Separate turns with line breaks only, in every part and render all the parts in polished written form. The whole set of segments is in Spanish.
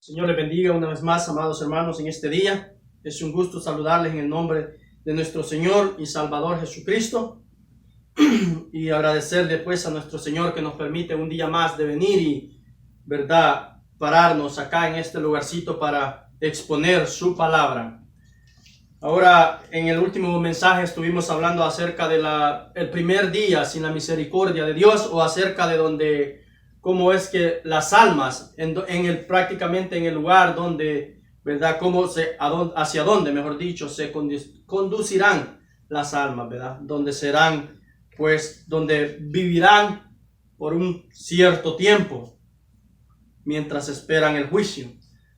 Señor les bendiga una vez más, amados hermanos, en este día. Es un gusto saludarles en el nombre de nuestro Señor y Salvador Jesucristo y agradecerle pues a nuestro Señor que nos permite un día más de venir y, verdad, pararnos acá en este lugarcito para exponer su palabra. Ahora, en el último mensaje estuvimos hablando acerca de el primer día sin la misericordia de Dios, o acerca de cómo es que las almas, prácticamente en el lugar donde, ¿verdad? Hacia dónde, mejor dicho, se conducirán las almas, ¿verdad? Donde serán, pues, donde vivirán por un cierto tiempo, mientras esperan el juicio.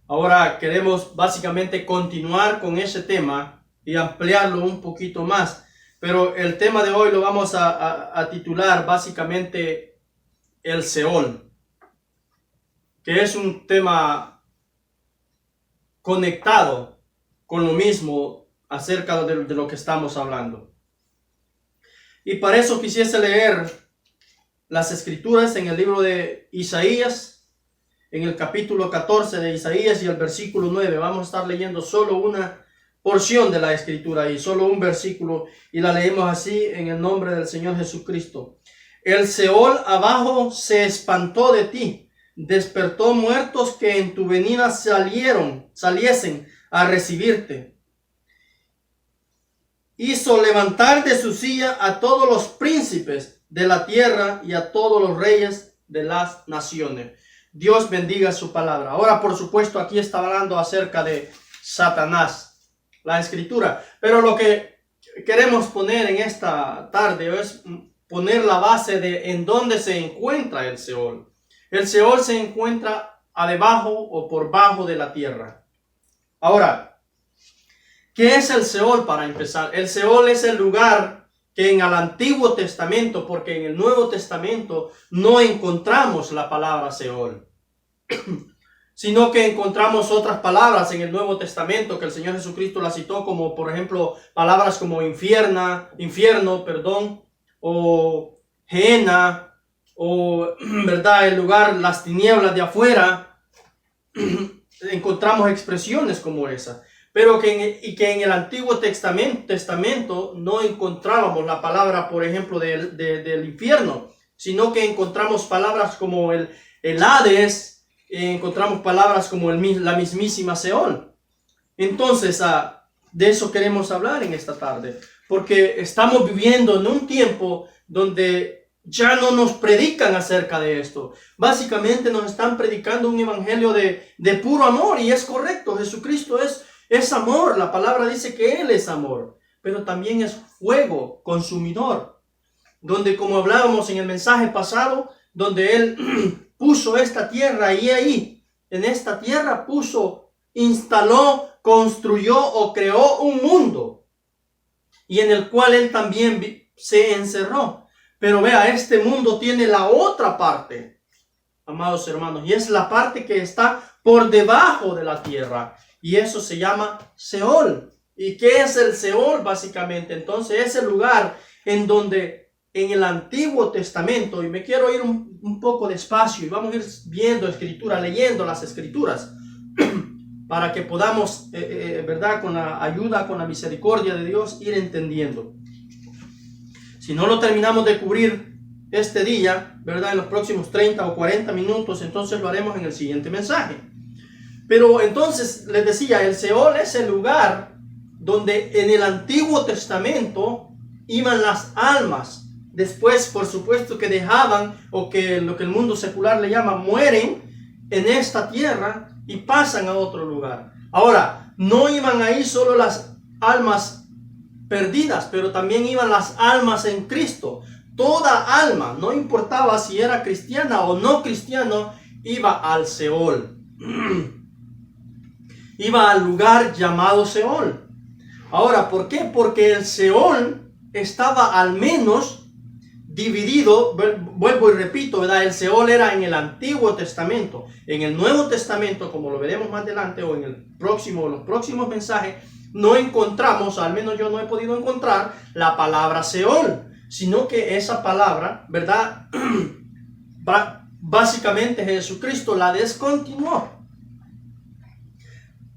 Ahora queremos básicamente continuar con ese tema y ampliarlo un poquito más. Pero el tema de hoy lo vamos a titular básicamente el Seol, que es un tema conectado con lo mismo acerca de lo que estamos hablando. Y para eso quisiese leer las escrituras en el libro de Isaías, en el capítulo 14 de Isaías y el versículo 9. Vamos a estar leyendo solo una porción de la escritura y solo un versículo, y la leemos así en el nombre del Señor Jesucristo. El Seol abajo se espantó de ti, despertó muertos que en tu venida saliesen a recibirte. Hizo levantar de su silla a todos los príncipes de la tierra y a todos los reyes de las naciones. Dios bendiga su palabra. Ahora, por supuesto, aquí está hablando acerca de Satanás, la escritura. Pero lo que queremos poner en esta tarde es poner la base de en dónde se encuentra el Seol. El Seol se encuentra debajo o por bajo de la tierra. Ahora, ¿qué es el Seol para empezar? El Seol es el lugar que en el Antiguo Testamento, porque en el Nuevo Testamento no encontramos la palabra Seol, sino que encontramos otras palabras en el Nuevo Testamento que el Señor Jesucristo las citó, como por ejemplo palabras como infierno, o Gehenna, o, ¿verdad?, el lugar, las tinieblas de afuera. Encontramos expresiones como esa, pero que en el Antiguo Testamento no encontrábamos la palabra, por ejemplo, del infierno, sino que encontramos palabras como el Hades, encontramos palabras como la mismísima Seol. Entonces, de eso queremos hablar en esta tarde, porque estamos viviendo en un tiempo donde ya no nos predican acerca de esto. Básicamente nos están predicando un evangelio de puro amor, y es correcto. Jesucristo es amor. La palabra dice que Él es amor, pero también es fuego consumidor, donde, como hablábamos en el mensaje pasado, donde Él puso esta tierra, y ahí en esta tierra instaló, construyó o creó un mundo, y en el cual Él también se encerró. Pero vea, este mundo tiene la otra parte, amados hermanos, y es la parte que está por debajo de la tierra, y eso se llama Seol. ¿Y qué es el Seol básicamente? Entonces es el lugar en donde en el Antiguo Testamento, y me quiero ir un poco despacio y vamos a ir viendo escritura, leyendo las escrituras, para que podamos, ¿verdad?, con la ayuda, con la misericordia de Dios, ir entendiendo. Si no lo terminamos de cubrir este día, ¿verdad?, en los próximos 30 o 40 minutos, entonces lo haremos en el siguiente mensaje. Pero entonces les decía, el Seol es el lugar donde en el Antiguo Testamento iban las almas. Después, por supuesto, que dejaban, o que lo que el mundo secular le llama, mueren en esta tierra y pasan a otro lugar. Ahora, no iban ahí solo las almas perdidas, pero también iban las almas en Cristo. Toda alma, no importaba si era cristiana o no cristiano, iba al Seol. Iba al lugar llamado Seol. Ahora, ¿por qué? Porque el Seol estaba al menos dividido. Vuelvo y repito, ¿verdad? El Seol era en el Antiguo Testamento. En el Nuevo Testamento, como lo veremos más adelante o en los próximos mensajes, no encontramos, al menos yo no he podido encontrar la palabra Seol, sino que esa palabra, ¿verdad?, básicamente Jesucristo la descontinuó.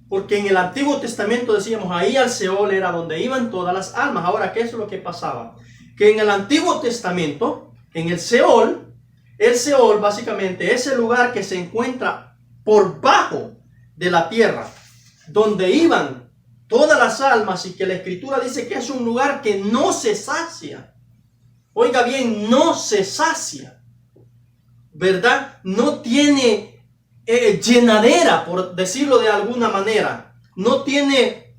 Porque en el Antiguo Testamento decíamos, ahí al Seol era donde iban todas las almas. Ahora, ¿qué es lo que pasaba? Que en el Antiguo Testamento, en el Seol básicamente es el lugar que se encuentra por bajo de la tierra, donde iban todas las almas, y que la Escritura dice que es un lugar que no se sacia. Oiga bien, no se sacia, ¿verdad? No tiene llenadera, por decirlo de alguna manera. No tiene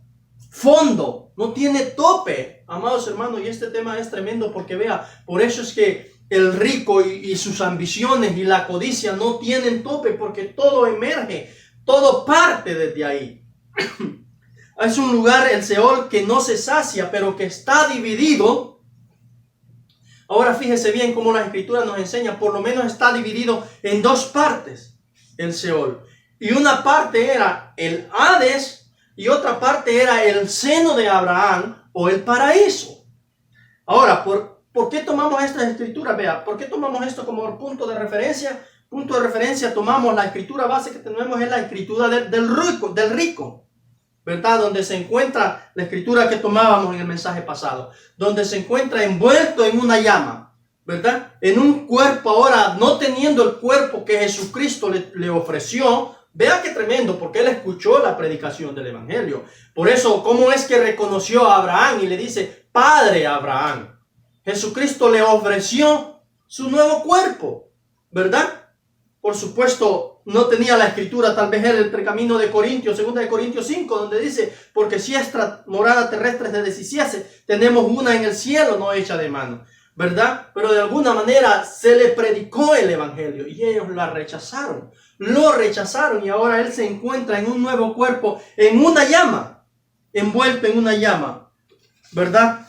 fondo, no tiene tope, amados hermanos. Y este tema es tremendo porque vea, por eso es que el rico y sus ambiciones y la codicia no tienen tope, porque todo emerge, todo parte desde ahí. Es un lugar, el Seol, que no se sacia, pero que está dividido. Ahora fíjese bien cómo la Escritura nos enseña, por lo menos está dividido en dos partes el Seol. Y una parte era el Hades y otra parte era el seno de Abraham o el paraíso. Ahora, ¿por qué tomamos estas escrituras? Vea, ¿por qué tomamos esto como punto de referencia? Punto de referencia, tomamos la escritura base que tenemos, es la escritura del rico. ¿Verdad? Donde se encuentra la escritura que tomábamos en el mensaje pasado, donde se encuentra envuelto en una llama, ¿verdad? En un cuerpo ahora, no teniendo el cuerpo que Jesucristo le ofreció. Vea qué tremendo, porque él escuchó la predicación del evangelio. Por eso, ¿cómo es que reconoció a Abraham y le dice, Padre Abraham? Jesucristo le ofreció su nuevo cuerpo, ¿verdad? Por supuesto, no tenía la escritura, tal vez era el pergamino de Corintios, 2 de Corintios 5, donde dice, porque si esta morada terrestre se deshiciese, tenemos una en el cielo, no hecha de mano, ¿verdad? Pero de alguna manera se le predicó el evangelio y ellos lo rechazaron, y ahora él se encuentra en un nuevo cuerpo, en una llama, envuelto en una llama, ¿verdad?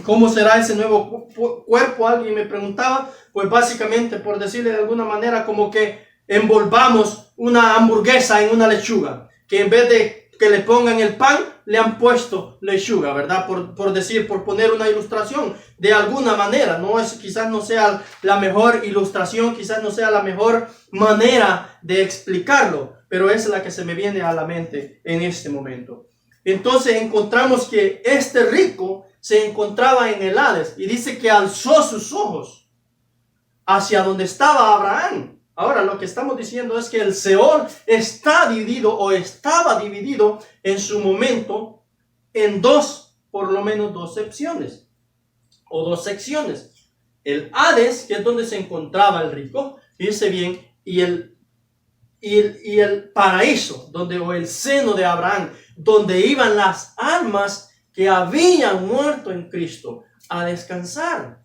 ¿Cómo será ese nuevo cuerpo? Alguien me preguntaba. Pues básicamente, por decirle de alguna manera, como que envolvamos una hamburguesa en una lechuga, que en vez de que le pongan el pan, le han puesto lechuga, ¿verdad? Por poner una ilustración de alguna manera. Quizás no sea la mejor ilustración, quizás no sea la mejor manera de explicarlo, pero es la que se me viene a la mente en este momento. Entonces encontramos que este rico se encontraba en el Hades y dice que alzó sus ojos hacia donde estaba Abraham. Ahora lo que estamos diciendo es que el Seol está dividido o estaba dividido en su momento en por lo menos dos secciones o dos secciones. El Hades, que es donde se encontraba el rico, fíjense bien, y el paraíso, o el seno de Abraham, donde iban las almas que habían muerto en Cristo a descansar.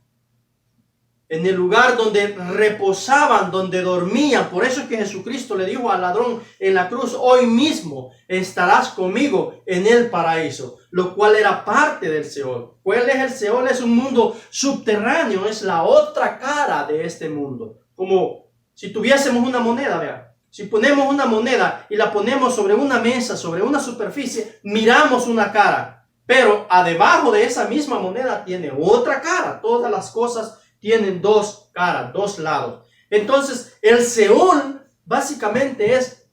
En el lugar donde reposaban, donde dormían. Por eso es que Jesucristo le dijo al ladrón en la cruz, hoy mismo estarás conmigo en el paraíso, lo cual era parte del Seol. ¿Cuál es el Seol? Es un mundo subterráneo, es la otra cara de este mundo. Como si tuviésemos una moneda, vea. Si ponemos una moneda y la ponemos sobre una mesa, sobre una superficie, miramos una cara. Pero debajo de esa misma moneda tiene otra cara. Todas las cosas tienen dos caras, dos lados. Entonces, el Seol básicamente es,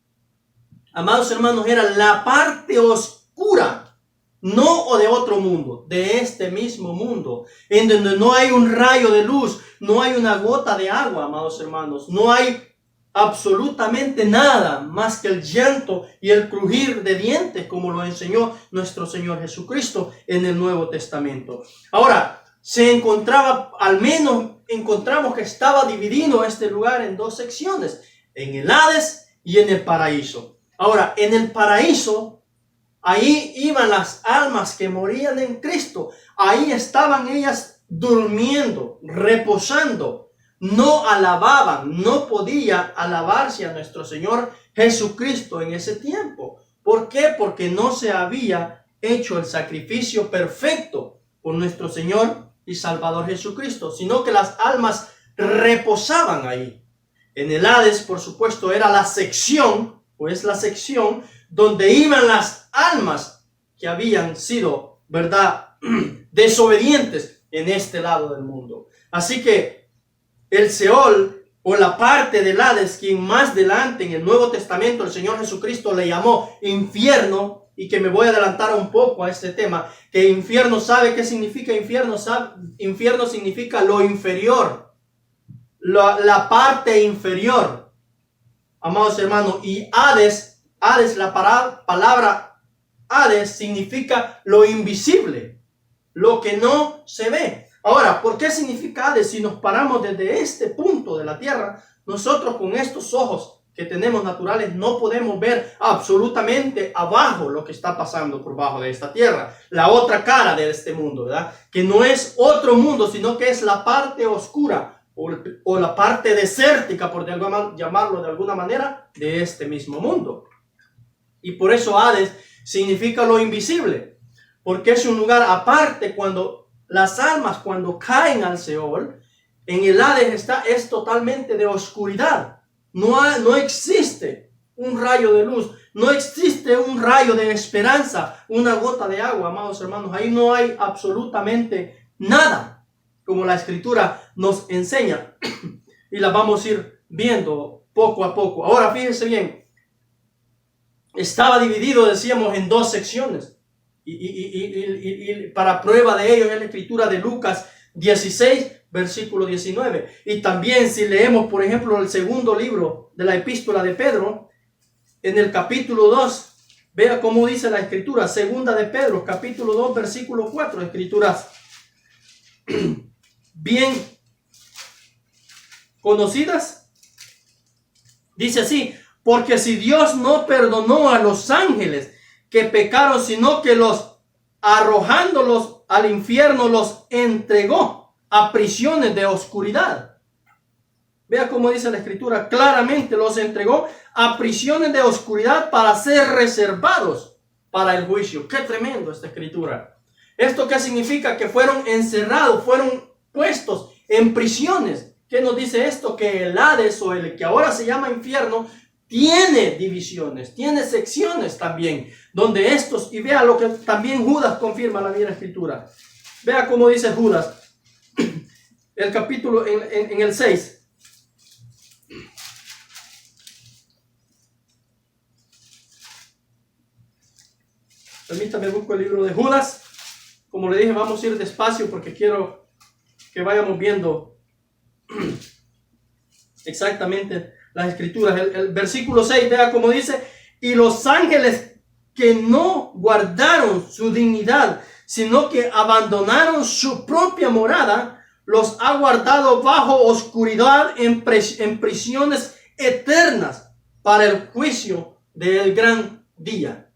amados hermanos, era la parte oscura, no de otro mundo, de este mismo mundo, en donde no hay un rayo de luz, no hay una gota de agua, amados hermanos, no hay absolutamente nada más que el llanto y el crujir de dientes, como lo enseñó nuestro Señor Jesucristo en el Nuevo Testamento. Ahora, al menos encontramos que estaba dividido este lugar en dos secciones, en el Hades y en el paraíso. Ahora, en el paraíso, ahí iban las almas que morían en Cristo. Ahí estaban ellas durmiendo, reposando. No alababan, no podía alabarse a nuestro Señor Jesucristo en ese tiempo. ¿Por qué? Porque no se había hecho el sacrificio perfecto por nuestro Señor y Salvador Jesucristo, sino que las almas reposaban ahí. En el Hades, por supuesto, era la sección donde iban las almas que habían sido, ¿verdad?, desobedientes en este lado del mundo. Así que el Seol o la parte del Hades, quien más adelante en el Nuevo Testamento el Señor Jesucristo le llamó infierno, y que me voy a adelantar un poco a este tema, que infierno, ¿sabe qué significa infierno? Infierno significa lo inferior, la parte inferior, amados hermanos. Y Hades, la palabra Hades significa lo invisible, lo que no se ve. Ahora, ¿por qué significa Hades? Si nos paramos desde este punto de la tierra, nosotros con estos ojos que tenemos naturales no podemos ver absolutamente abajo lo que está pasando por bajo de esta tierra, la otra cara de este mundo, ¿verdad? Que no es otro mundo, sino que es la parte oscura o la parte desértica, por llamarlo de alguna manera, de este mismo mundo. Y por eso Hades significa lo invisible, porque es un lugar aparte. Cuando las almas, cuando caen al Seol, en el Hades es totalmente de oscuridad. No existe un rayo de luz, no existe un rayo de esperanza, una gota de agua, amados hermanos. Ahí no hay absolutamente nada, como la Escritura nos enseña. Y la vamos a ir viendo poco a poco. Ahora fíjense bien, estaba dividido, decíamos, en dos secciones. Y para prueba de ello es la Escritura de Lucas 16, versículo 19. Y también si leemos, por ejemplo, el segundo libro de la epístola de Pedro, en el capítulo 2, vea cómo dice la Escritura, segunda de Pedro, capítulo 2, versículo 4, Escrituras bien conocidas. Dice así: porque si Dios no perdonó a los ángeles que pecaron, sino que los arrojándolos al infierno los entregó a prisiones de oscuridad. Vea cómo dice la Escritura, claramente los entregó a prisiones de oscuridad para ser reservados para el juicio. Qué tremendo esta Escritura. ¿Esto qué significa? Que fueron encerrados, fueron puestos en prisiones. ¿Qué nos dice esto? Que el Hades, o el que ahora se llama infierno, tiene divisiones, tiene secciones también, donde estos, y vea lo que también Judas confirma la misma Escritura. Vea cómo dice Judas, el capítulo en el 6. Permítame, busco el libro de Judas. Como le dije, vamos a ir despacio porque quiero que vayamos viendo exactamente las Escrituras. El versículo 6, vea cómo dice: y los ángeles que no guardaron su dignidad, sino que abandonaron su propia morada, los ha guardado bajo oscuridad en prisiones eternas para el juicio del gran día.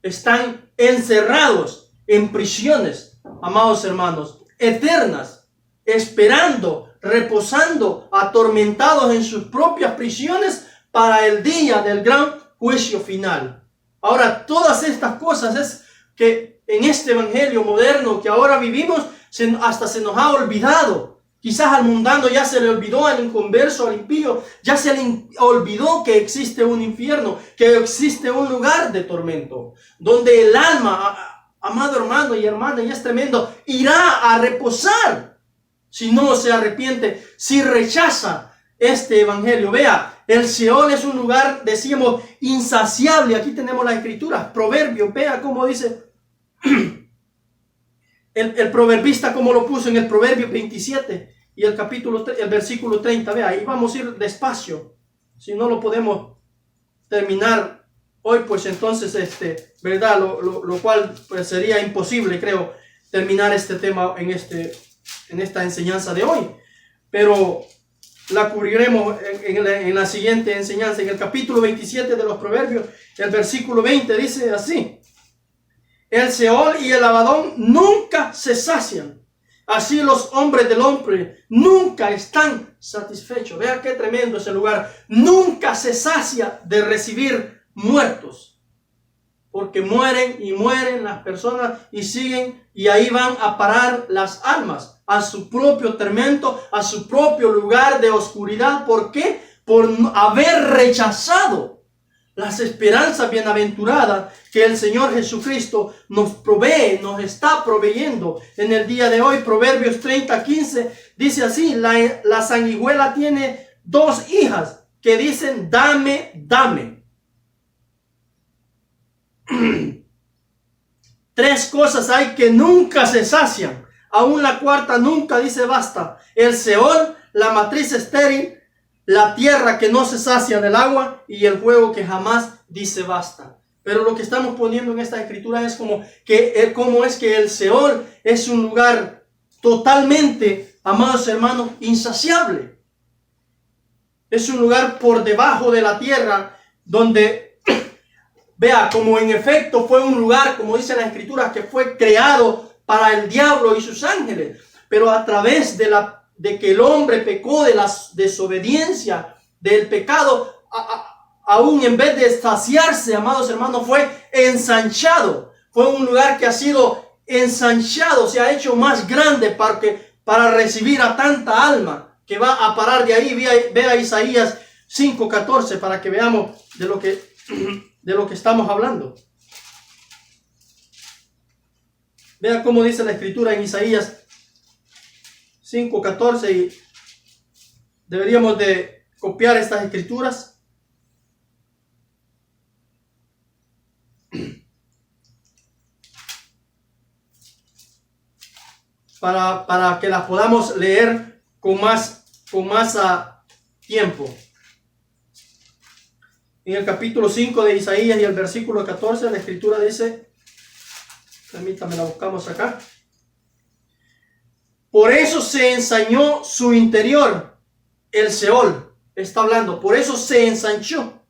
Están encerrados en prisiones, amados hermanos, eternas, esperando, reposando, atormentados en sus propias prisiones para el día del gran juicio final. Ahora, todas estas cosas es que en este evangelio moderno que ahora vivimos, hasta se nos ha olvidado. Quizás al mundano ya se le olvidó, al inconverso, al impío, ya se le olvidó que existe un infierno, que existe un lugar de tormento, donde el alma, amado hermano y hermana, y es tremendo, irá a reposar si no se arrepiente, si rechaza este evangelio. Vea, el Seol es un lugar, decíamos, insaciable. Aquí tenemos las Escrituras, Proverbios, vea cómo dice el proverbista, como lo puso en el Proverbio 27 y el versículo 30. Vea, ahí vamos a ir despacio. Si no lo podemos terminar hoy, pues entonces, ¿verdad? Lo cual pues sería imposible, creo, terminar este tema en esta enseñanza de hoy. Pero la cubriremos en la siguiente enseñanza. En el capítulo 27 de los Proverbios, el versículo 20 dice así: el Seol y el Abadón nunca se sacian, así los hombres del hombre nunca están satisfechos. Vea qué tremendo ese lugar. Nunca se sacia de recibir muertos, porque mueren y mueren las personas y siguen, y ahí van a parar las almas a su propio tormento, a su propio lugar de oscuridad. ¿Por qué? Por haber rechazado las esperanzas bienaventuradas que el Señor Jesucristo nos provee, nos está proveyendo en el día de hoy. Proverbios 30:15 dice así: la sanguijuela tiene dos hijas que dicen, dame, dame. Tres cosas hay que nunca se sacian. Aún la cuarta nunca dice basta. El Seol, la matriz estéril, la tierra que no se sacia del agua y el fuego que jamás dice basta. Pero lo que estamos poniendo en esta escritura es cómo es que el Seol es un lugar totalmente, amados hermanos, insaciable. Es un lugar por debajo de la tierra donde, vea, como en efecto fue un lugar, como dice la escritura, que fue creado para el diablo y sus ángeles. Pero a través de que el hombre pecó, de la desobediencia, del pecado, aún en vez de saciarse, amados hermanos, fue ensanchado. Fue un lugar que ha sido ensanchado, se ha hecho más grande para recibir a tanta alma que va a parar de ahí. Vea Isaías 5:14 para que veamos de lo que estamos hablando. Vea cómo dice la escritura en Isaías 5:14 y deberíamos de copiar estas escrituras. Para que las podamos leer con más tiempo. En el capítulo 5 de Isaías y el versículo 14, la escritura dice, permítame, la buscamos acá. Por eso se ensañó su interior, el Seol, está hablando, por eso se ensanchó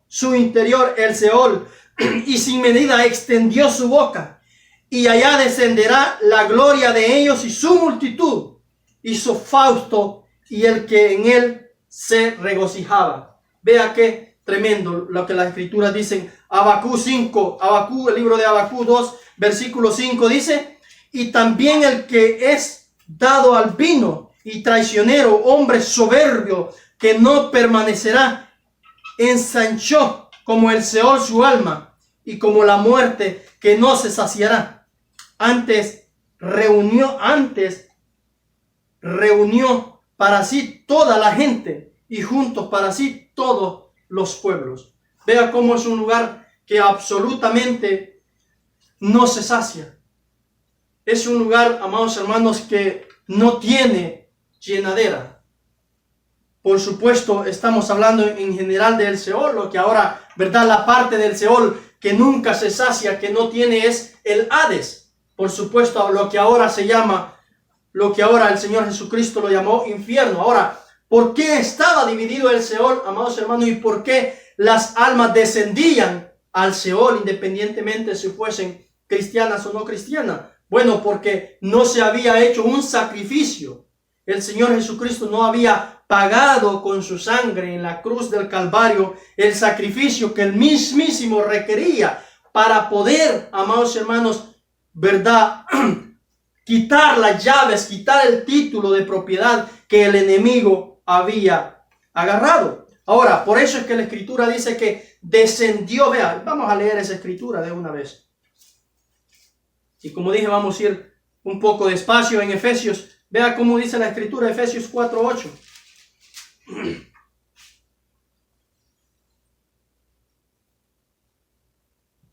su interior, el Seol, y sin medida extendió su boca. Y allá descenderá la gloria de ellos y su multitud, y su fausto, y el que en él se regocijaba. Vea qué tremendo lo que las escrituras dicen. El libro de Abacú 2, versículo 5 dice, y también el que es dado al vino y traicionero, hombre soberbio, que no permanecerá, ensanchó como el Seol su alma, y como la muerte que no se saciará. Antes reunió para sí toda la gente y juntos para sí todos los pueblos. Vea cómo es un lugar que absolutamente no se sacia. Es un lugar, amados hermanos, que no tiene llenadera. Por supuesto, estamos hablando en general del Seol, lo que ahora, ¿verdad? La parte del Seol que nunca se sacia, que no tiene, es el Hades. Por supuesto, lo que ahora el Señor Jesucristo lo llamó infierno. Ahora, ¿por qué estaba dividido el Seol, amados hermanos? ¿Y por qué las almas descendían al Seol independientemente si fuesen cristianas o no cristianas? Bueno, porque no se había hecho un sacrificio. El Señor Jesucristo no había pagado con su sangre en la cruz del Calvario el sacrificio que el mismísimo requería para poder, amados hermanos, ¿verdad? Quitar las llaves, quitar el título de propiedad que el enemigo había agarrado. Ahora, por eso es que la escritura dice que descendió. Vea, vamos a leer esa escritura de una vez. Y como dije, vamos a ir un poco despacio en Efesios. Vea cómo dice la escritura, Efesios 4:8.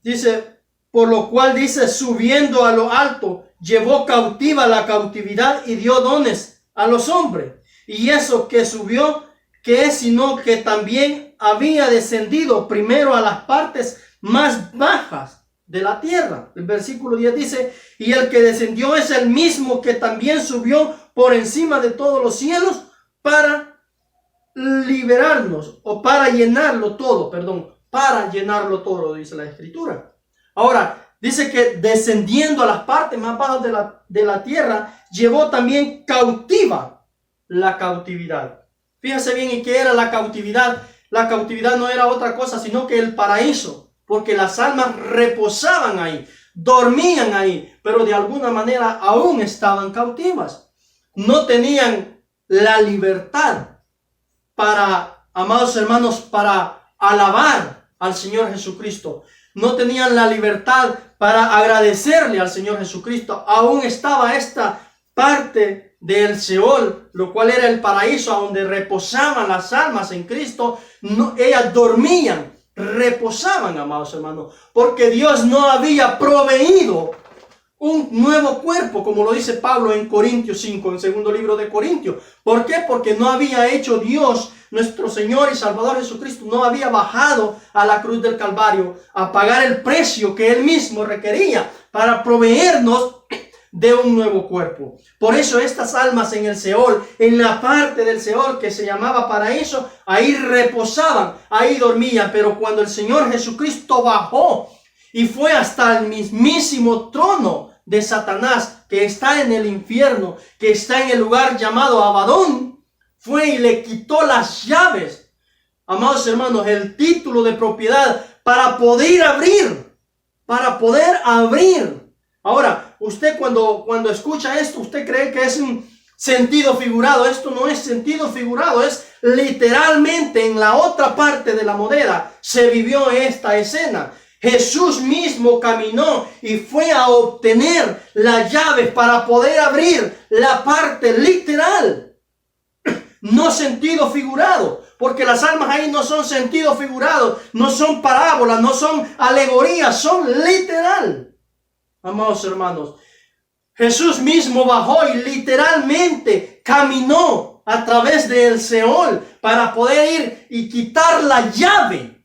Dice, por lo cual dice, subiendo a lo alto, llevó cautiva la cautividad y dio dones a los hombres. Y eso que subió, que es sino que también había descendido primero a las partes más bajas de la tierra. El versículo 10 dice, y el que descendió es el mismo que también subió por encima de todos los cielos para liberarnos, o para llenarlo todo, dice la escritura. Ahora, dice que descendiendo a las partes más bajas de la tierra, llevó también cautiva la cautividad. Fíjense bien, ¿y qué era la cautividad? La cautividad no era otra cosa, sino que el paraíso, porque las almas reposaban ahí, dormían ahí, pero de alguna manera aún estaban cautivas. No tenían la libertad para, amados hermanos, para alabar al Señor Jesucristo. No tenían la libertad para agradecerle al Señor Jesucristo. Aún estaba esta parte del Seol, lo cual era el paraíso a donde reposaban las almas en Cristo, ellas dormían, reposaban, amados hermanos, porque Dios no había proveído un nuevo cuerpo, como lo dice Pablo en Corintios 5, en segundo libro de Corintios. ¿Por qué? Porque no había hecho Dios, nuestro Señor y Salvador Jesucristo, no había bajado a la cruz del Calvario a pagar el precio que Él mismo requería para proveernos de un nuevo cuerpo. Por eso estas almas en el Seol, en la parte del Seol que se llamaba paraíso, ahí reposaban, ahí dormían. Pero cuando el Señor Jesucristo bajó y fue hasta el mismísimo trono de Satanás, que está en el infierno, que está en el lugar llamado Abadón, fue y le quitó las llaves, amados hermanos, el título de propiedad para poder abrir, Ahora, usted cuando escucha esto, usted cree que es un sentido figurado. Esto no es sentido figurado, es literalmente en la otra parte de la moneda se vivió esta escena. Jesús mismo caminó y fue a obtener las llaves para poder abrir la parte literal, no sentido figurado, porque las almas ahí no son sentido figurado, no son parábolas, no son alegorías, son literal. Amados hermanos, Jesús mismo bajó y literalmente caminó a través del Seol para poder ir y quitar la llave.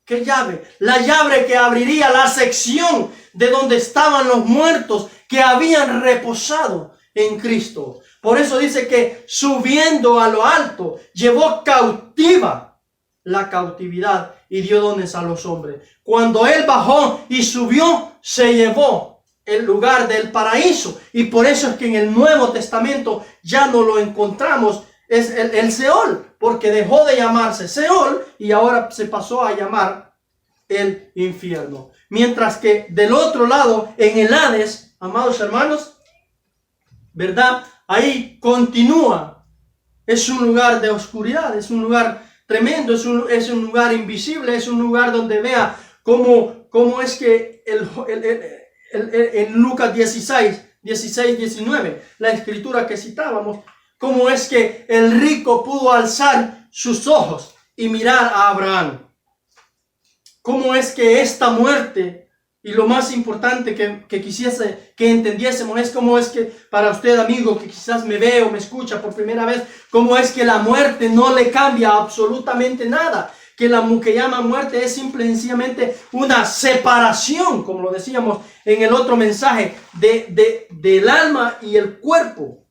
¿Qué llave? La llave que abriría la sección de donde estaban los muertos que habían reposado en Cristo. Por eso dice que subiendo a lo alto, llevó cautiva la cautividad y dio dones a los hombres. Cuando Él bajó y subió, se llevó el lugar del paraíso. Y por eso es que en el Nuevo Testamento ya no lo encontramos, es el Seol, porque dejó de llamarse Seol y ahora se pasó a llamar el infierno. Mientras que del otro lado, en el Hades, amados hermanos, ¿verdad? Ahí continúa. Es un lugar de oscuridad, es un lugar tremendo, es un lugar invisible, es un lugar donde vea cómo es que en Lucas 16, 19, la escritura que citábamos, cómo es que el rico pudo alzar sus ojos y mirar a Abraham. Cómo es que esta muerte, y lo más importante que quisiese que entendiésemos es cómo es que para usted, amigo, que quizás me ve o me escucha por primera vez, cómo es que la muerte no le cambia absolutamente nada. Que la que llama muerte es simple y sencillamente una separación, como lo decíamos en el otro mensaje, del alma y el cuerpo.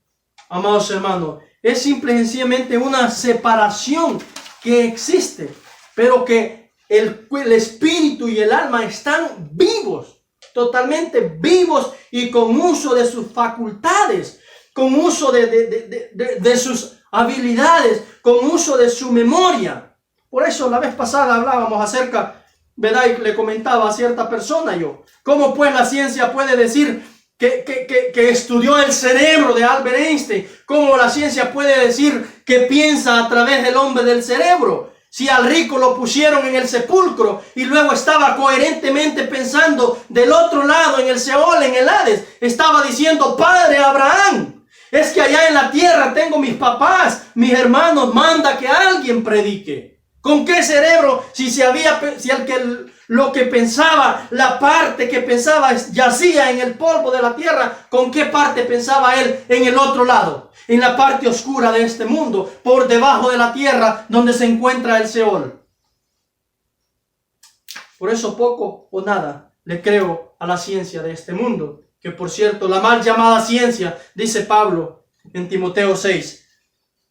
Amados hermanos, es simple y sencillamente una separación que existe, pero que el espíritu y el alma están vivos, totalmente vivos y con uso de sus facultades, con uso de sus habilidades, con uso de su memoria. Por eso la vez pasada hablábamos acerca, ¿verdad? Y le comentaba a cierta persona yo, ¿cómo pues la ciencia puede decir que estudió el cerebro de Albert Einstein? ¿Cómo la ciencia puede decir que piensa a través del hombre del cerebro? Si al rico lo pusieron en el sepulcro y luego estaba coherentemente pensando del otro lado, en el Seol, en el Hades, estaba diciendo: Padre Abraham, es que allá en la tierra tengo mis papás, mis hermanos, manda que alguien predique. ¿Con qué cerebro? Lo que pensaba, la parte que pensaba yacía en el polvo de la tierra, ¿con qué parte pensaba él en el otro lado? En la parte oscura de este mundo, por debajo de la tierra, donde se encuentra el Seol. Por eso poco o nada le creo a la ciencia de este mundo, que por cierto, la mal llamada ciencia, dice Pablo en Timoteo 6,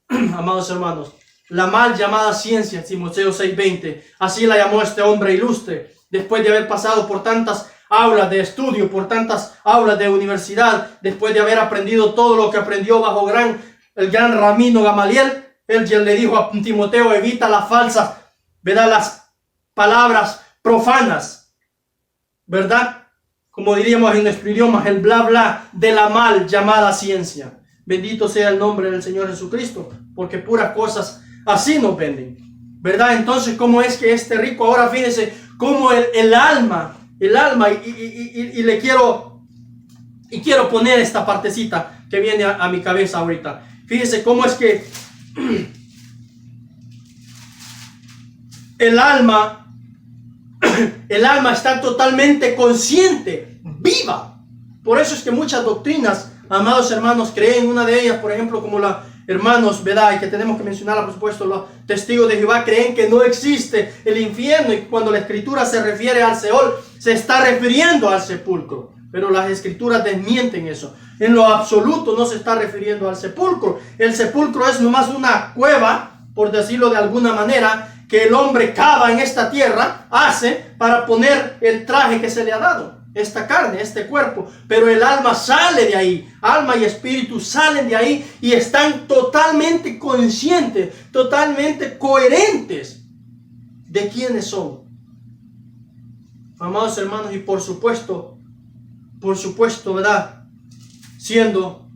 amados hermanos, la mal llamada ciencia, Timoteo 6:20, así la llamó este hombre ilustre, después de haber pasado por tantas aulas de estudio, por tantas aulas de universidad, después de haber aprendido todo lo que aprendió bajo el gran Rabino Gamaliel. Él ya le dijo a Timoteo: evita las falsas, ¿verdad? Las palabras profanas, ¿verdad? Como diríamos en nuestro idioma, el bla bla de la mal llamada ciencia. Bendito sea el nombre del Señor Jesucristo, porque puras cosas así nos venden, ¿verdad? Entonces, ¿cómo es que este rico ahora, fíjense, cómo el alma, y le quiero Y quiero poner esta partecita que viene a mi cabeza ahorita. Fíjese cómo es que el alma está totalmente consciente, viva. Por eso es que muchas doctrinas, amados hermanos, creen. Una de ellas, por ejemplo, como la hermanos, ¿verdad? Y que tenemos que mencionarla, por supuesto, los testigos de Jehová creen que no existe el infierno, y cuando la escritura se refiere al Seol, se está refiriendo al sepulcro. Pero las escrituras desmienten eso. En lo absoluto no se está refiriendo al sepulcro. El sepulcro es nomás una cueva, por decirlo de alguna manera, que el hombre cava en esta tierra, hace para poner el traje que se le ha dado, esta carne, este cuerpo. Pero el alma sale de ahí, alma y espíritu salen de ahí y están totalmente conscientes, totalmente coherentes de quiénes son. Amados hermanos, y por supuesto, ¿verdad? Siendo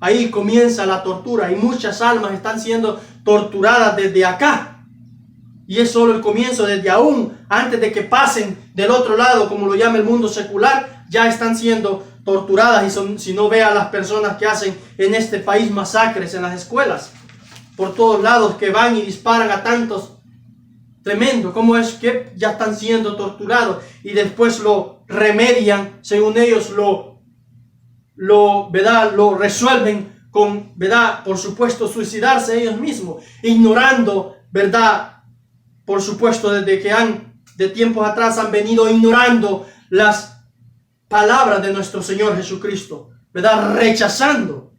ahí comienza la tortura, y muchas almas están siendo torturadas desde acá. Y es solo el comienzo. Desde aún antes de que pasen del otro lado, como lo llama el mundo secular, ya están siendo torturadas. Y si no ve a las personas que hacen en este país masacres en las escuelas, por todos lados, que van y disparan a tantos, tremendo, cómo es que ya están siendo torturados y después lo remedian, según ellos ¿verdad? Lo resuelven con, ¿verdad? Por supuesto, suicidarse ellos mismos, ignorando, ¿verdad? Por supuesto, desde que de tiempos atrás han venido ignorando las palabras de nuestro Señor Jesucristo, ¿verdad? Rechazando.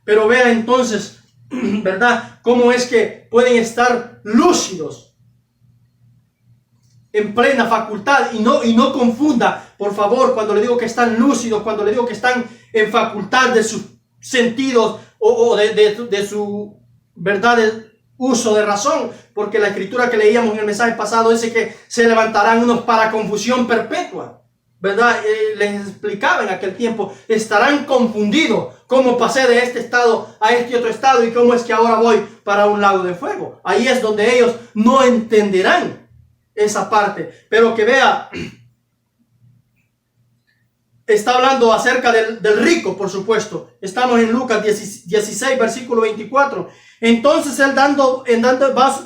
Pero vea entonces, ¿verdad? Cómo es que pueden estar lúcidos, en plena facultad, y no confunda, por favor, cuando le digo que están lúcidos, cuando le digo que están en facultad de sus sentidos o de su verdad, uso de razón, porque la escritura que leíamos en el mensaje pasado dice que se levantarán unos para confusión perpetua, ¿verdad? Les explicaba en aquel tiempo, estarán confundidos, cómo pasé de este estado a este otro estado y cómo es que ahora voy para un lago de fuego. Ahí es donde ellos no entenderán esa parte. Pero que vea, está hablando acerca del rico, por supuesto. Estamos en Lucas 16, versículo 24. Entonces él dando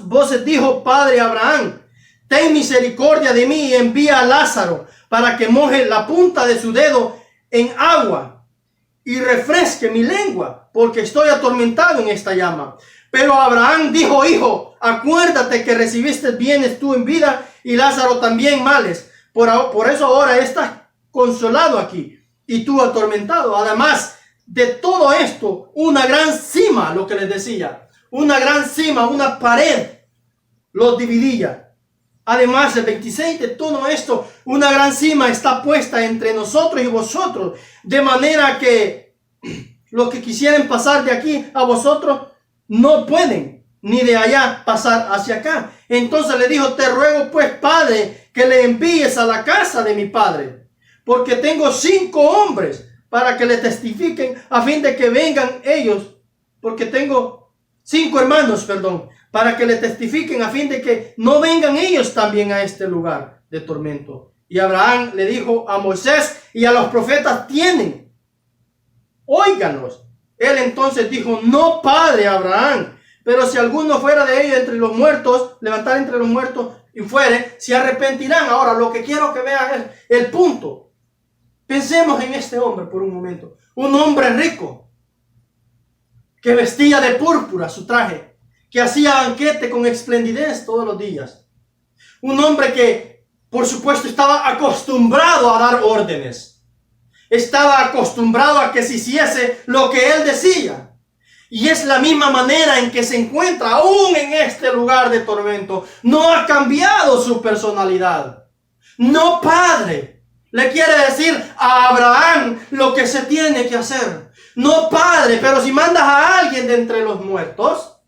voces dijo: Padre Abraham, ten misericordia de mí y envía a Lázaro para que moje la punta de su dedo en agua y refresque mi lengua, porque estoy atormentado en esta llama. Pero Abraham dijo: Hijo, acuérdate que recibiste bienes tú en vida y Lázaro también males. Por eso ahora estás consolado aquí y tú atormentado. Además de todo esto, una gran cima, lo que les decía, una gran cima, una pared los dividía. Además, el 26 de todo esto, una gran cima está puesta entre nosotros y vosotros, de manera que los que quisieran pasar de aquí a vosotros no pueden, ni de allá pasar hacia acá. Entonces le dijo: Te ruego pues, Padre, que le envíes a la casa de mi padre, porque tengo 5 hombres para que le testifiquen, a fin de que vengan ellos, porque tengo 5 hermanos, para que le testifiquen, a fin de que no vengan ellos también a este lugar de tormento. Y Abraham le dijo a Moisés y a los profetas: tienen, óiganos. Él entonces dijo: No, Padre Abraham, pero si alguno fuera de ellos entre los muertos, levantar entre los muertos y fuere, se arrepentirán. Ahora, lo que quiero que vean es el punto. Pensemos en este hombre por un momento. Un hombre rico, que vestía de púrpura su traje, que hacía banquete con esplendidez todos los días. Un hombre que, por supuesto, estaba acostumbrado a dar órdenes. Estaba acostumbrado a que se hiciese lo que él decía. Y es la misma manera en que se encuentra aún en este lugar de tormento. No ha cambiado su personalidad. No, Padre. Le quiere decir a Abraham lo que se tiene que hacer. No, Padre, pero si mandas a alguien de entre los muertos,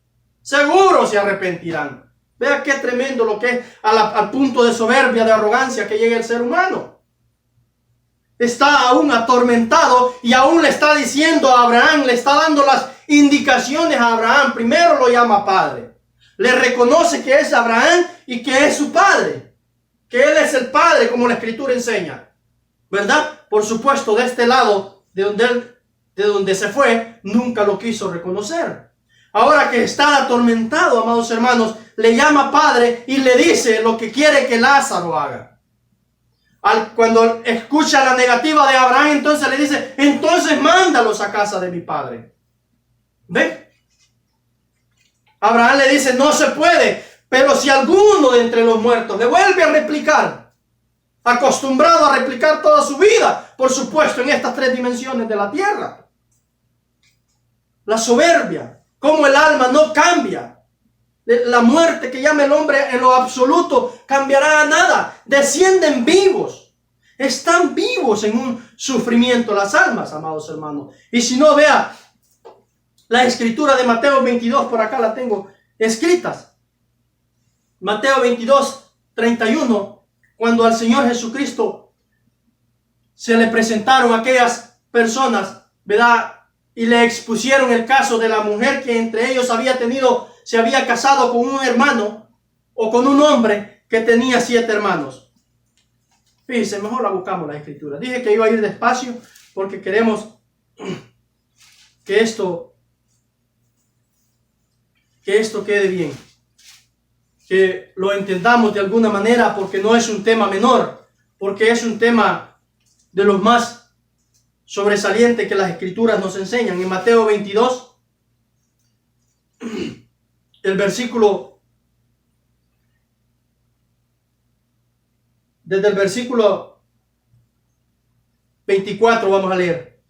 seguro se arrepentirán. Vea qué tremendo lo que es al punto de soberbia, de arrogancia que llega el ser humano. Está aún atormentado y aún le está diciendo a Abraham, le está dando las indicaciones a Abraham. Primero lo llama Padre. Le reconoce que es Abraham y que es su padre. Que él es el padre, como la escritura enseña, ¿verdad? por supuesto, de este lado, de donde se fue, nunca lo quiso reconocer. Ahora que está atormentado, amados hermanos, le llama padre y le dice lo que quiere que Lázaro haga. Cuando escucha la negativa de Abraham, entonces le dice, entonces mándalos a casa de mi padre. ¿Ve? Abraham le dice, no se puede, pero si alguno de entre los muertos le vuelve a replicar, acostumbrado a replicar toda su vida, por supuesto, en estas tres dimensiones de la tierra. La soberbia, cómo el alma no cambia. La muerte que llama el hombre en lo absoluto cambiará a nada. Descienden vivos. Están vivos en un sufrimiento las almas, amados hermanos. Y si no, vea la escritura de Mateo 22, por acá la tengo escritas. Mateo 22, 31, cuando al Señor Jesucristo se le presentaron aquellas personas, ¿verdad? Y le expusieron el caso de la mujer que entre ellos se había casado con un hermano o con un hombre que tenía 7 hermanos. Fíjense, mejor la buscamos la escritura. Dije que iba a ir despacio porque queremos que esto quede bien. Que lo entendamos de alguna manera, porque no es un tema menor, porque es un tema de los más sobresalientes que las escrituras nos enseñan. En Mateo 22, desde el versículo 24 vamos a leer.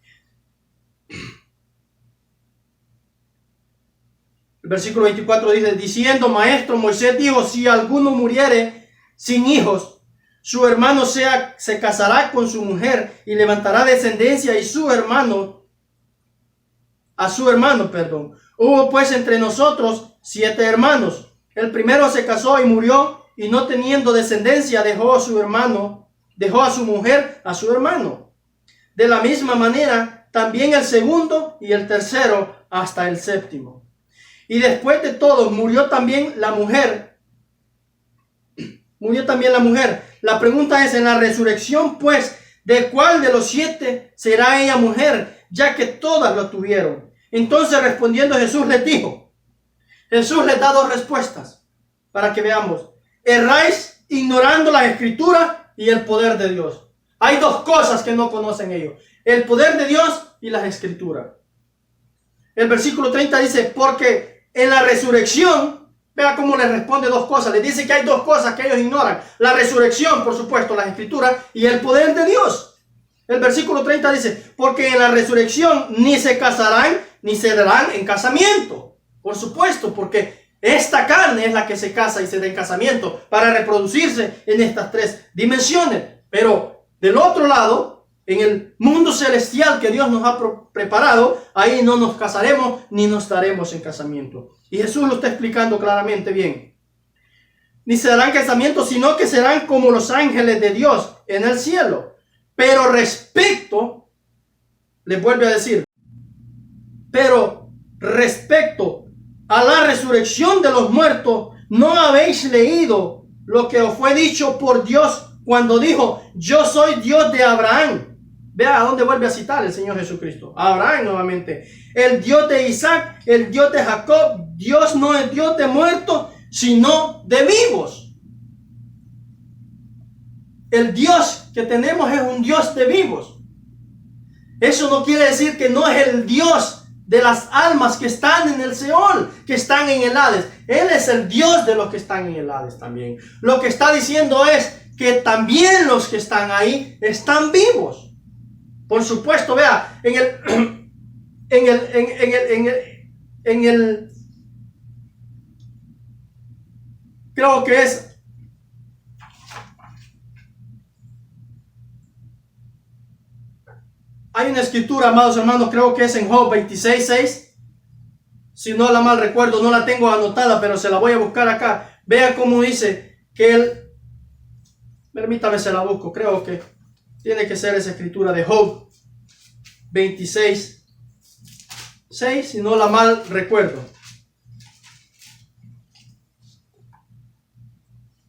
El versículo 24 dice, diciendo, maestro, Moisés dijo, si alguno muriere sin hijos, su hermano se casará con su mujer y levantará descendencia, y a su hermano, Hubo pues entre nosotros 7 hermanos. El primero se casó y murió, y no teniendo descendencia dejó a su mujer a su hermano. De la misma manera, también el segundo y el tercero hasta el séptimo. Y después de todos murió también la mujer. La pregunta es, en la resurrección, pues, ¿de cuál de los 7 será ella mujer, ya que todas lo tuvieron? Entonces respondiendo Jesús les dijo, Jesús les da 2 respuestas para que veamos. Erráis ignorando la escritura y el poder de Dios. Hay 2 cosas que no conocen ellos: el poder de Dios y las escrituras. El versículo 30 dice, porque en la resurrección, vea cómo les responde 2 cosas. Les dice que hay 2 cosas que ellos ignoran: la resurrección, por supuesto, las escrituras, y el poder de Dios. El versículo 30 dice, porque en la resurrección ni se casarán ni se darán en casamiento. Por supuesto, porque esta carne es la que se casa y se da en casamiento para reproducirse en estas 3 dimensiones. Pero del otro lado, en el mundo celestial que Dios nos ha preparado, ahí no nos casaremos ni nos daremos en casamiento. Y Jesús lo está explicando claramente bien. Ni se darán casamiento, sino que serán como los ángeles de Dios en el cielo. Pero respecto, les vuelve a decir, pero respecto a la resurrección de los muertos, ¿no habéis leído lo que os fue dicho por Dios cuando dijo, yo soy Dios de Abraham? Vea a dónde vuelve a citar el Señor Jesucristo. A Abraham nuevamente. El Dios de Isaac, el Dios de Jacob. Dios no es Dios de muertos, sino de vivos. El Dios que tenemos es un Dios de vivos. Eso no quiere decir que no es el Dios de las almas que están en el Seol, que están en el Hades. Él es el Dios de los que están en el Hades también. Lo que está diciendo es que también los que están ahí están vivos. Por supuesto, vea, creo que es hay una escritura, amados hermanos, creo que es en Job 26:6. Si no la mal recuerdo, no la tengo anotada, pero se la voy a buscar acá. Vea cómo dice que él, permítame, se la busco, creo que tiene que ser esa escritura de Job 26:6, si no la mal recuerdo.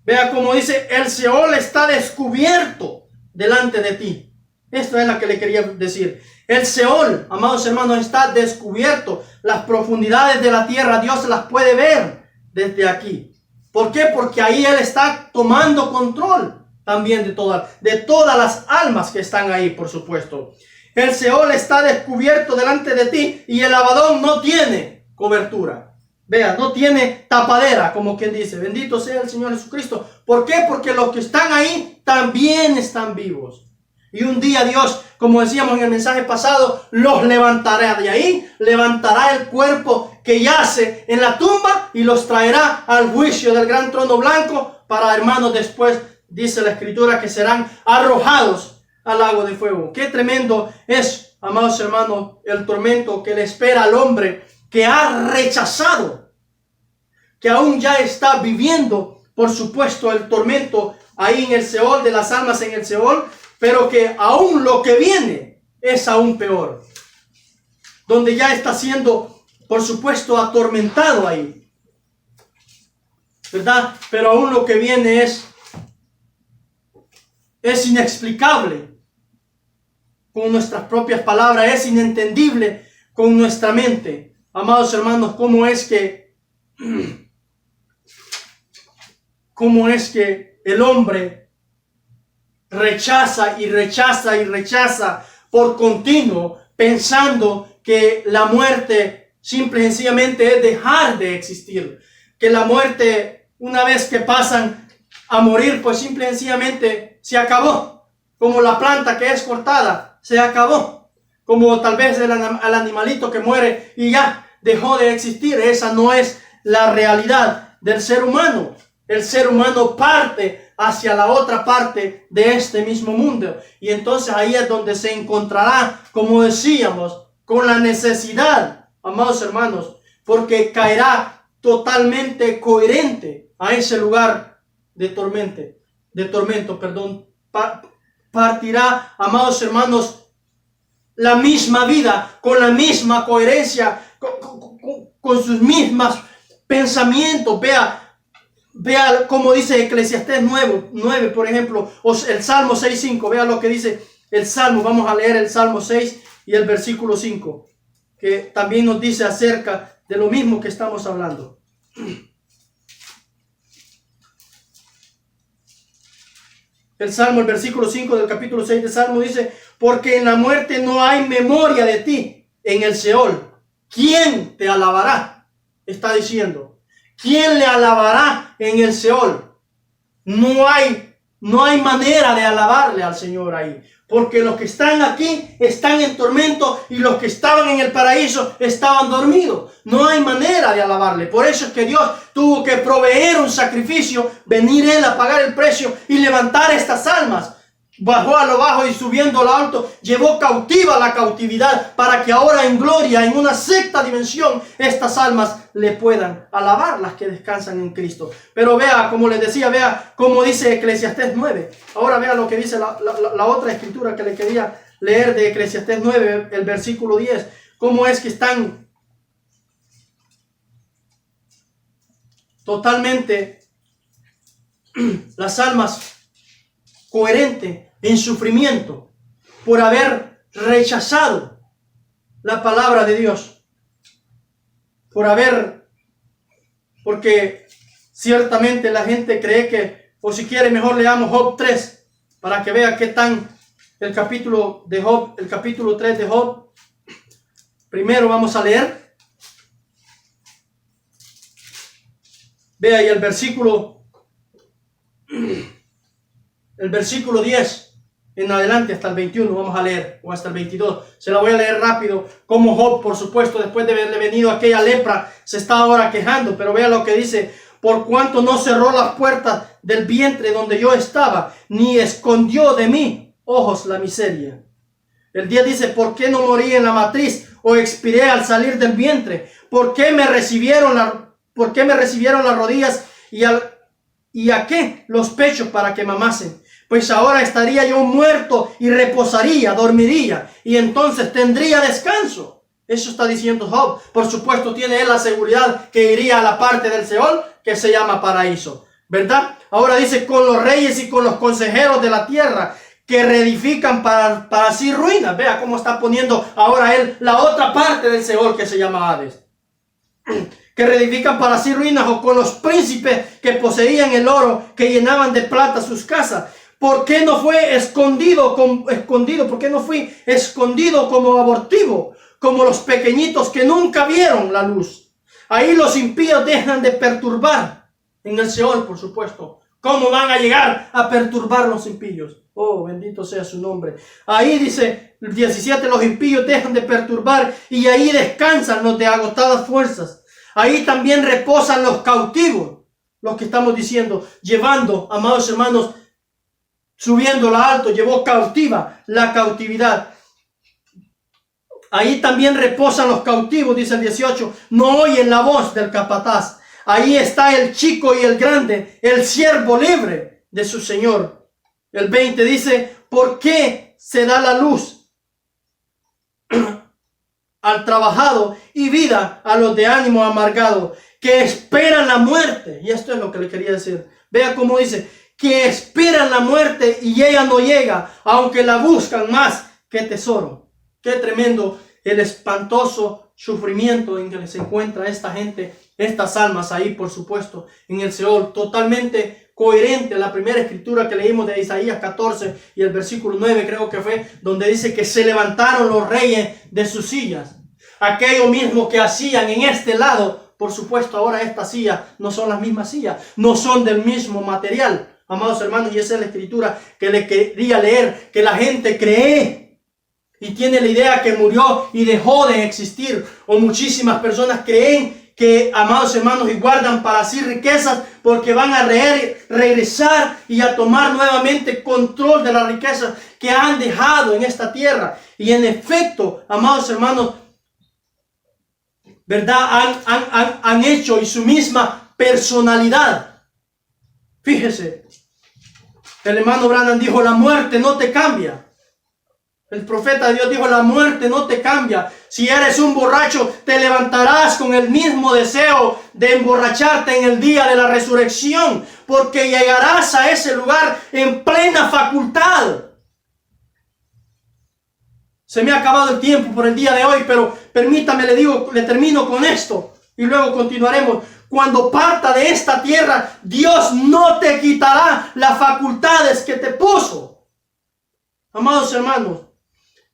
Vea cómo dice, el Seol está descubierto delante de ti. Esto es lo que le quería decir. El Seol, amados hermanos, está descubierto. Las profundidades de la tierra, Dios las puede ver desde aquí. ¿Por qué? Porque ahí Él está tomando control también de todas las almas que están ahí, por supuesto. El Seol está descubierto delante de ti y el Abadón no tiene cobertura. Vea, no tiene tapadera, como quien dice. Bendito sea el Señor Jesucristo. ¿Por qué? Porque los que están ahí también están vivos. Y un día Dios, como decíamos en el mensaje pasado, los levantará de ahí, levantará el cuerpo que yace en la tumba y los traerá al juicio del gran trono blanco para, hermanos, después dice la Escritura que serán arrojados al lago de fuego. Qué tremendo es, amados hermanos, el tormento que le espera al hombre que ha rechazado, que aún ya está viviendo, por supuesto, el tormento ahí en el Seol, de las almas en el Seol, pero que aún lo que viene es aún peor, donde ya está siendo, por supuesto, atormentado ahí, ¿verdad? Pero aún lo que viene es inexplicable con nuestras propias palabras, es inentendible con nuestra mente. Amados hermanos, ¿cómo es que el hombre rechaza y rechaza y rechaza por continuo, pensando que la muerte simple y sencillamente es dejar de existir? Que la muerte, una vez que pasan a morir, pues simple y sencillamente se acabó. Como la planta que es cortada, se acabó. Como tal vez el animalito que muere y ya dejó de existir. Esa no es la realidad del ser humano. El ser humano parte hacia la otra parte de este mismo mundo. Y entonces ahí es donde se encontrará, como decíamos, con la necesidad, amados hermanos, porque caerá totalmente coherente a ese lugar de tormento, partirá, amados hermanos, la misma vida, con la misma coherencia, con sus mismos pensamientos. Vea como dice Eclesiastés 9, por ejemplo, o el Salmo 6:5. Vea lo que dice el Salmo. Vamos a leer el Salmo 6 y el versículo 5, que también nos dice acerca de lo mismo que estamos hablando. El Salmo, el versículo 5 del capítulo 6 del Salmo dice: porque en la muerte no hay memoria de ti, en el Seol, ¿quién te alabará? Está diciendo, ¿quién le alabará en el Seol? No hay manera de alabarle al Señor ahí, porque los que están aquí están en tormento y los que estaban en el paraíso estaban dormidos. No hay manera de alabarle. Por eso es que Dios tuvo que proveer un sacrificio, venir Él a pagar el precio y levantar estas almas. Bajó a lo bajo y subiendo a lo alto, llevó cautiva la cautividad, para que ahora en gloria, en una sexta dimensión, estas almas le puedan alabar, las que descansan en Cristo. Pero vea, como les decía, vea como dice Eclesiastés 9. Ahora vea lo que dice la otra escritura que le quería leer de Eclesiastés 9, el versículo 10. Cómo es que están totalmente las almas coherente en sufrimiento por haber rechazado la palabra de Dios, porque ciertamente la gente cree que, o si quiere mejor leamos Job 3 para que vea qué tan el capítulo de Job, el capítulo 3 de Job. Primero vamos a leer, vea, y el versículo 10 en adelante hasta el 21 vamos a leer, o hasta el 22. Se la voy a leer rápido. Como Job, por supuesto, después de haberle venido aquella lepra, se está ahora quejando. Pero vea lo que dice: por cuanto no cerró las puertas del vientre donde yo estaba, ni escondió de mí ojos la miseria. El 10 dice: ¿por qué no morí en la matriz o expiré al salir del vientre? ¿Por qué me recibieron las rodillas y a qué los pechos para que mamasen? Pues ahora estaría yo muerto y reposaría, dormiría, y entonces tendría descanso. Eso está diciendo Job. Por supuesto, tiene él la seguridad que iría a la parte del Seol que se llama paraíso, ¿verdad? Ahora dice: con los reyes y con los consejeros de la tierra, que reedifican para sí ruinas. Vea cómo está poniendo ahora él la otra parte del Seol que se llama Hades. Que reedifican para sí ruinas, o con los príncipes que poseían el oro, que llenaban de plata sus casas. ¿Por qué no fue escondido? ¿Por qué no fui escondido como abortivo? Como los pequeñitos que nunca vieron la luz. Ahí los impíos dejan de perturbar. En el Seol, por supuesto. ¿Cómo van a llegar a perturbar los impíos? Oh, bendito sea su nombre. Ahí dice el 17, los impíos dejan de perturbar y ahí descansan los de agotadas fuerzas. Ahí también reposan los cautivos, los que estamos diciendo, llevando, amados hermanos, subiéndola alto, llevó cautiva la cautividad. Ahí también reposan los cautivos, dice el 18, no oyen la voz del capataz. Ahí está el chico y el grande, el siervo libre de su Señor. El 20 dice, ¿por qué se da la luz al trabajado y vida a los de ánimo amargado, que esperan la muerte? Y esto es lo que le quería decir. Vea cómo dice, que esperan la muerte y ella no llega, aunque la buscan más que tesoro. Qué tremendo el espantoso sufrimiento en que se encuentra esta gente, estas almas ahí, por supuesto, en el Seol, totalmente coherente a la primera escritura que leímos de Isaías 14 y el versículo 9 creo que fue, donde dice que se levantaron los reyes de sus sillas. Aquello mismo que hacían en este lado, por supuesto ahora estas sillas no son las mismas sillas, no son del mismo material, amados hermanos, y esa es la escritura que le quería leer, que la gente cree y tiene la idea que murió y dejó de existir, o muchísimas personas creen que, amados hermanos, y guardan para sí riquezas porque van a regresar y a tomar nuevamente control de las riquezas que han dejado en esta tierra. Y en efecto, amados hermanos, ¿verdad? Han hecho, y su misma personalidad. Fíjese, el hermano Branham dijo, la muerte no te cambia. El profeta de Dios dijo, la muerte no te cambia. Si eres un borracho, te levantarás con el mismo deseo de emborracharte en el día de la resurrección, porque llegarás a ese lugar en plena facultad. Se me ha acabado el tiempo por el día de hoy, pero permítame, le termino con esto y luego continuaremos. Cuando parta de esta tierra, Dios no te quitará las facultades que te puso. Amados hermanos,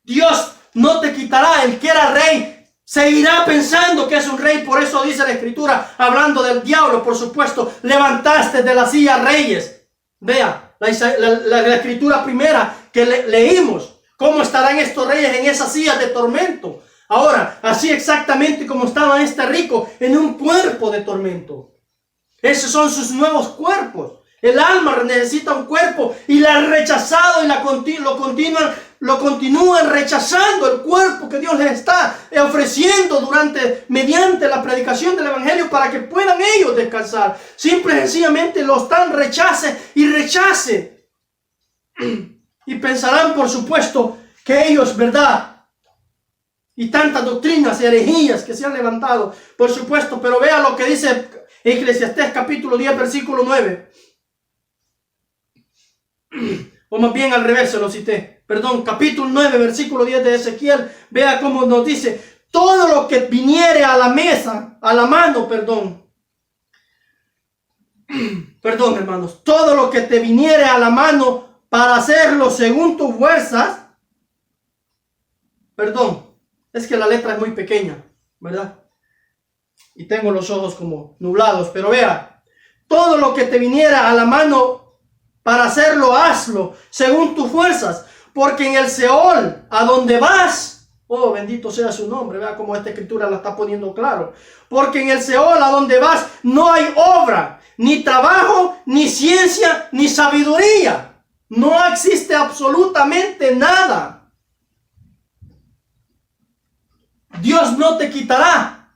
Dios no te quitará. El que era rey seguirá pensando que es un rey. Por eso dice la escritura, hablando del diablo, por supuesto, levantaste de la silla reyes. Vea la escritura primera que leímos. ¿Cómo estarán estos reyes en esas sillas de tormento? Ahora, así exactamente como estaba este rico en un cuerpo de tormento. Esos son sus nuevos cuerpos. El alma necesita un cuerpo y la han rechazado y lo continúan rechazando el cuerpo que Dios les está ofreciendo mediante la predicación del evangelio para que puedan ellos descansar. Simple y sencillamente lo están rechace. Y pensarán, por supuesto, que ellos, ¿verdad? Y tantas doctrinas y herejías que se han levantado, por supuesto, pero vea lo que dice Eclesiastés capítulo 10, versículo 9. O más bien al revés se lo cité. Perdón, capítulo 9, versículo 10 de Ezequiel. Vea cómo nos dice, todo lo que viniere a la mesa, a la mano, perdón, hermanos, todo lo que te viniere a la mano para hacerlo según tus fuerzas, es que la letra es muy pequeña, ¿verdad? Y tengo los ojos como nublados, pero vea, todo lo que te viniera a la mano para hacerlo, hazlo según tus fuerzas, porque en el Seol, a donde vas, oh, bendito sea su nombre, vea cómo esta escritura la está poniendo claro, porque en el Seol, a donde vas, no hay obra, ni trabajo, ni ciencia, ni sabiduría, no existe absolutamente nada. Dios no te quitará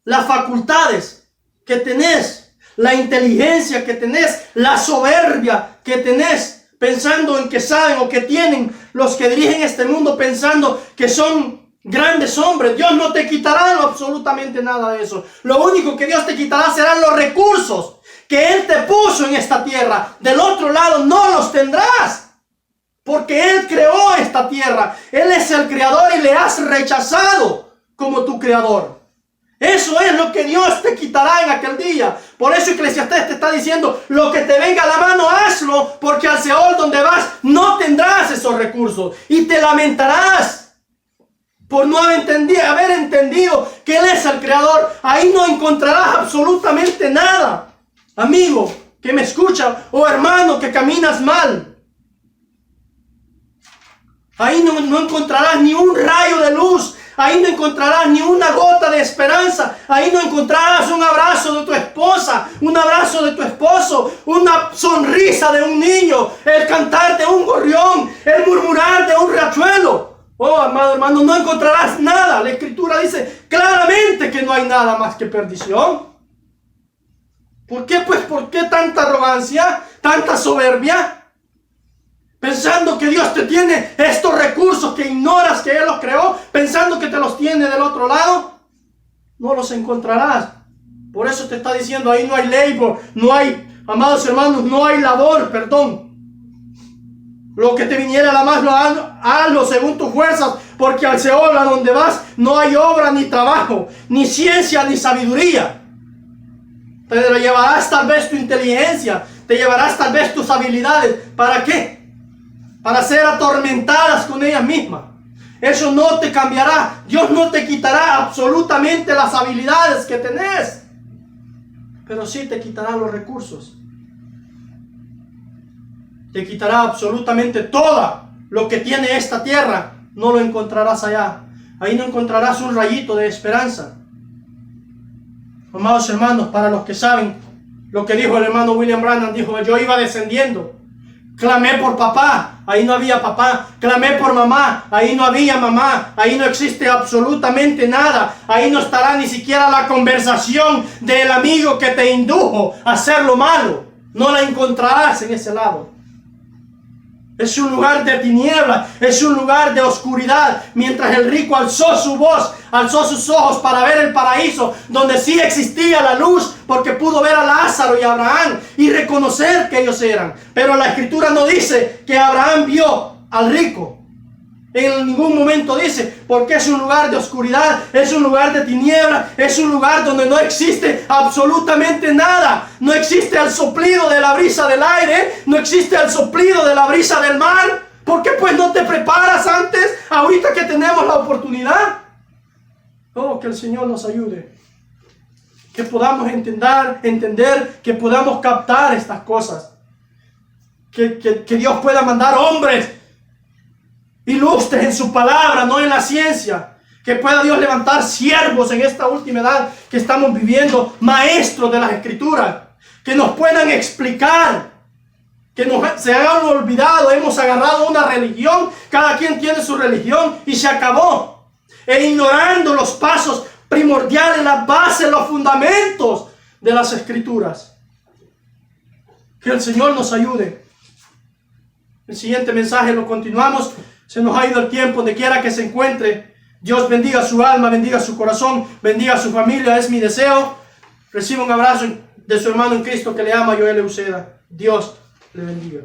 las facultades que tenés, la inteligencia que tenés, la soberbia que tenés, pensando en que saben o que tienen los que dirigen este mundo, pensando que son grandes hombres. Dios no te quitará absolutamente nada de eso. Lo único que Dios te quitará serán los recursos que Él te puso en esta tierra. Del otro lado no los tendrás. Porque Él creó esta tierra. Él es el creador y le has rechazado como tu creador. Eso es lo que Dios te quitará en aquel día. Por eso Eclesiastés te está diciendo, lo que te venga a la mano, hazlo, porque al Seol donde vas no tendrás esos recursos. Y te lamentarás por no haber entendido que Él es el creador. Ahí no encontrarás absolutamente nada. Amigo que me escucha, o hermano que caminas mal. Ahí no encontrarás ni un rayo de luz. Ahí no encontrarás ni una gota de esperanza. Ahí no encontrarás un abrazo de tu esposa, un abrazo de tu esposo, una sonrisa de un niño, el cantar de un gorrión, el murmurar de un riachuelo. Oh, amado hermano, no encontrarás nada. La Escritura dice claramente que no hay nada más que perdición. ¿Por qué? Pues, ¿por qué tanta arrogancia, tanta soberbia? Pensando que Dios te tiene estos recursos que ignoras que Él los creó, pensando que te los tiene del otro lado, no los encontrarás. Por eso te está diciendo, ahí no hay labor, no hay, amados hermanos, no hay labor, perdón. Lo que te viniera a la mano, hazlo según tus fuerzas, porque al Seol a donde vas no hay obra ni trabajo, ni ciencia ni sabiduría. Te llevarás tal vez tu inteligencia, te llevarás tal vez tus habilidades. ¿Para qué? Para ser atormentadas con ellas mismas. Eso no te cambiará. Dios no te quitará absolutamente las habilidades que tenés, pero sí te quitará los recursos. Te quitará absolutamente todo lo que tiene esta tierra. No lo encontrarás allá. Ahí no encontrarás un rayito de esperanza. Amados hermanos, para los que saben lo que dijo el hermano William Branham, dijo, yo iba descendiendo. Clamé por papá, ahí no había papá. Clamé por mamá, ahí no había mamá. Ahí no existe absolutamente nada. Ahí no estará ni siquiera la conversación del amigo que te indujo a hacer lo malo. No la encontrarás en ese lado. Es un lugar de tinieblas, es un lugar de oscuridad. Mientras el rico alzó su voz, alzó sus ojos para ver el paraíso, donde sí existía la luz, porque pudo ver a Lázaro y a Abraham y reconocer que ellos eran. Pero la Escritura no dice que Abraham vio al rico. En ningún momento dice, porque es un lugar de oscuridad, es un lugar de tinieblas, es un lugar donde no existe absolutamente nada. No existe el soplido de la brisa del aire, no existe el soplido de la brisa del mar. ¿Por qué pues no te preparas antes, ahorita que tenemos la oportunidad? Oh, que el Señor nos ayude. Que podamos entender, que podamos captar estas cosas. Que Dios pueda mandar hombres ilustres en su palabra, no en la ciencia. Que pueda Dios levantar siervos en esta última edad que estamos viviendo, maestros de las Escrituras, que nos puedan explicar, que se hayan olvidado, hemos agarrado una religión, cada quien tiene su religión y se acabó, e ignorando los pasos primordiales, las bases, los fundamentos de las Escrituras. Que el Señor nos ayude. El siguiente mensaje lo continuamos. Se nos ha ido el tiempo, donde quiera que se encuentre. Dios bendiga su alma, bendiga su corazón, bendiga su familia, es mi deseo. Reciba un abrazo de su hermano en Cristo que le ama, Joel Uceda. Dios le bendiga.